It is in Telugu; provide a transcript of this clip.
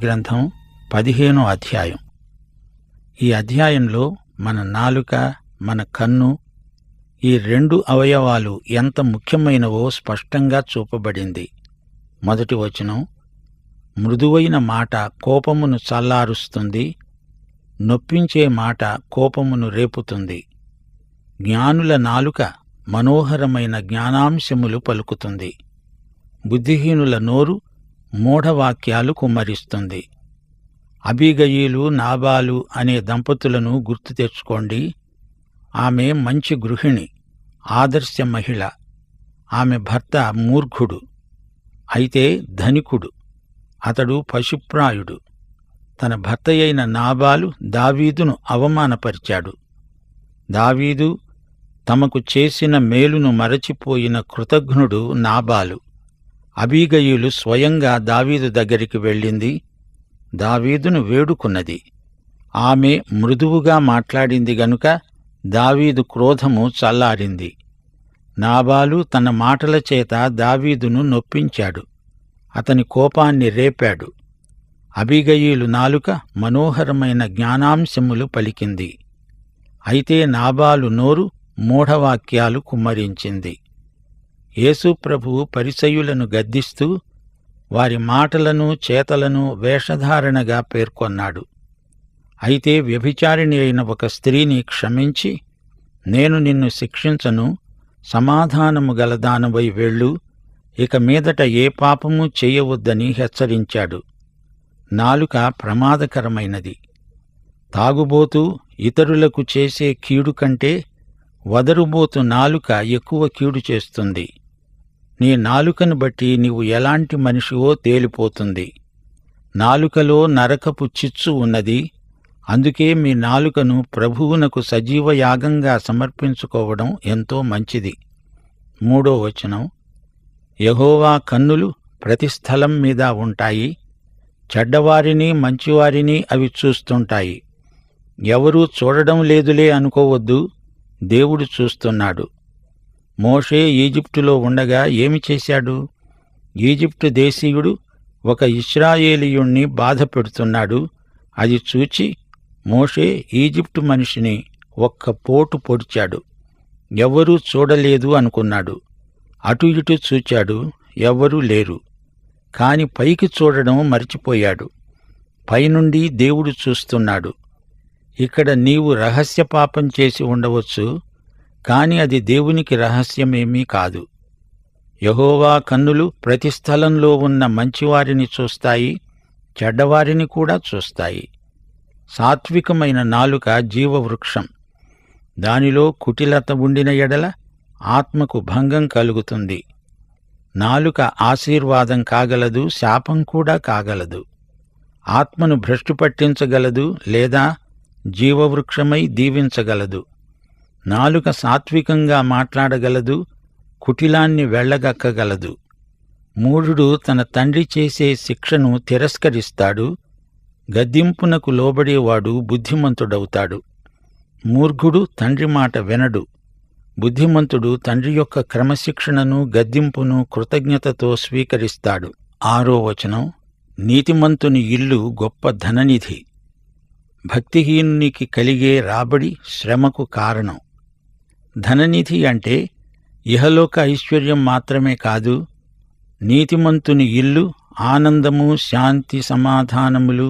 గ్రంథం 15వ అధ్యాయం. ఈ అధ్యాయంలో మన నాలుక, మన కన్ను, ఈ రెండు అవయవాలు ఎంత ముఖ్యమైనవో స్పష్టంగా చూపబడింది. మొదటి వచనం, మృదువైన మాట కోపమును చల్లారుస్తుంది, నొప్పించే మాట కోపమును రేపుతుంది. జ్ఞానుల నాలుక మనోహరమైన జ్ఞానాంశములు పలుకుతుంది. బుద్ధిహీనుల నోరు మూఢవాక్యాలు కుమ్మరిస్తుంది. అబీగయీలు, నాబాలు అనే దంపతులను గుర్తు తెచ్చుకోండి. ఆమె మంచి గృహిణి, ఆదర్శ మహిళ. ఆమె భర్త మూర్ఖుడు, అయితే ధనికుడు. అతడు పశుప్రాయుడు. తన భర్తయైన నాబాలు దావీదును అవమానపరిచాడు. దావీదు తమకు చేసిన మేలును మరచిపోయిన కృతఘ్నుడు నాబాలు. అబీగయీలు స్వయంగా దావీదు దగ్గరికి వెళ్ళింది, దావీదును వేడుకున్నది. ఆమె మృదువుగా మాట్లాడింది గనుక దావీదు క్రోధము చల్లారింది. నాబాలు తన మాటల చేత దావీదును నొప్పించాడు, అతని కోపాన్ని రేపాడు. అబీగయీలు నాలుక మనోహరమైన జ్ఞానాంశములు పలికింది, అయితే నాబాలు నోరు మూఢవాక్యాలు కుమ్మరించింది. యేసు ప్రభువు పరిసయ్యులను గద్దిస్తూ వారి మాటలను, చేతలను వేషధారణగా పేర్కొన్నాడు. అయితే వ్యభిచారిణి అయిన ఒక స్త్రీని క్షమించి, నేను నిన్ను శిక్షించను, సమాధానము గలదానవై వెళ్ళు, ఇక మీదట ఏ పాపము చేయవద్దని హెచ్చరించాడు. నాలుక ప్రమాదకరమైనది. తాగుబోతూ ఇతరులకు చేసే కీడు కంటే వదరుబోతు నాలుక ఎక్కువ కీడు చేస్తుంది. నీ నాలుకను బట్టి నీవు ఎలాంటి మనిషివో తేలిపోతుంది. నాలుకలో నరకపు చిచ్చు ఉన్నది, అందుకే మీ నాలుకను ప్రభువునకు సజీవ యాగంగా సమర్పించుకోవడం ఎంతో మంచిది. 3వ వచనం, యెహోవా కన్నులు ప్రతి స్థలం మీద ఉంటాయి, చెడ్డవారిని మంచివారిని అవి చూస్తుంటాయి. ఎవరూ చూడడం లేదులే అనుకోవద్దు, దేవుడు చూస్తున్నాడు. మోషే ఈజిప్టులో ఉండగా ఏమి చేశాడు? ఈజిప్టు దేశీయుడు ఒక ఇశ్రాయేలీయుణ్ణి బాధ పెడుతున్నాడు. అది చూచి మోషే ఈజిప్టు మనిషిని ఒక్క పోటు పొడిచాడు. ఎవ్వరూ చూడలేదు అనుకున్నాడు. అటు ఇటు చూచాడు, ఎవ్వరూ లేరు. కాని పైకి చూడడం మరిచిపోయాడు. పైనుండి దేవుడు చూస్తున్నాడు. ఇక్కడ నీవు రహస్య పాపం చేసి ఉండవచ్చు, కాని అది దేవునికి రహస్యమేమీ కాదు. యెహోవా కన్నులు ప్రతి స్థలంలో ఉన్న మంచివారిని చూస్తాయి, చెడ్డవారిని కూడా చూస్తాయి. సాత్వికమైన నాలుక జీవవృక్షం. దానిలో కుటిలత ఉండిన ఎడల ఆత్మకు భంగం కలుగుతుంది. నాలుక ఆశీర్వాదం కాగలదు, శాపం కూడా కాగలదు. ఆత్మను భ్రష్టు పట్టించగలదు, లేదా జీవవృక్షమై దీవించగలదు. నాలుక సాత్వికంగా మాట్లాడగలదు, కుటిలాన్ని వెళ్ళగక్కగలదు. మూఢుడు తన తండ్రి చేసే శిక్షను తిరస్కరిస్తాడు, గద్దింపునకు లోబడేవాడు బుద్ధిమంతుడవుతాడు. మూర్ఖుడు తండ్రి మాట వినడు. బుద్ధిమంతుడు తండ్రి యొక్క క్రమశిక్షణను, గద్దింపును కృతజ్ఞతతో స్వీకరిస్తాడు. 6వ వచనం, నీతిమంతుని ఇల్లు గొప్ప ధననిధి, భక్తిహీనునికి కలిగే రాబడి శ్రమకు కారణం. ధననిధి అంటే ఇహలోక ఐశ్వర్యం మాత్రమే కాదు, నీతిమంతుని ఇల్లు ఆనందము, శాంతి, సమాధానములు,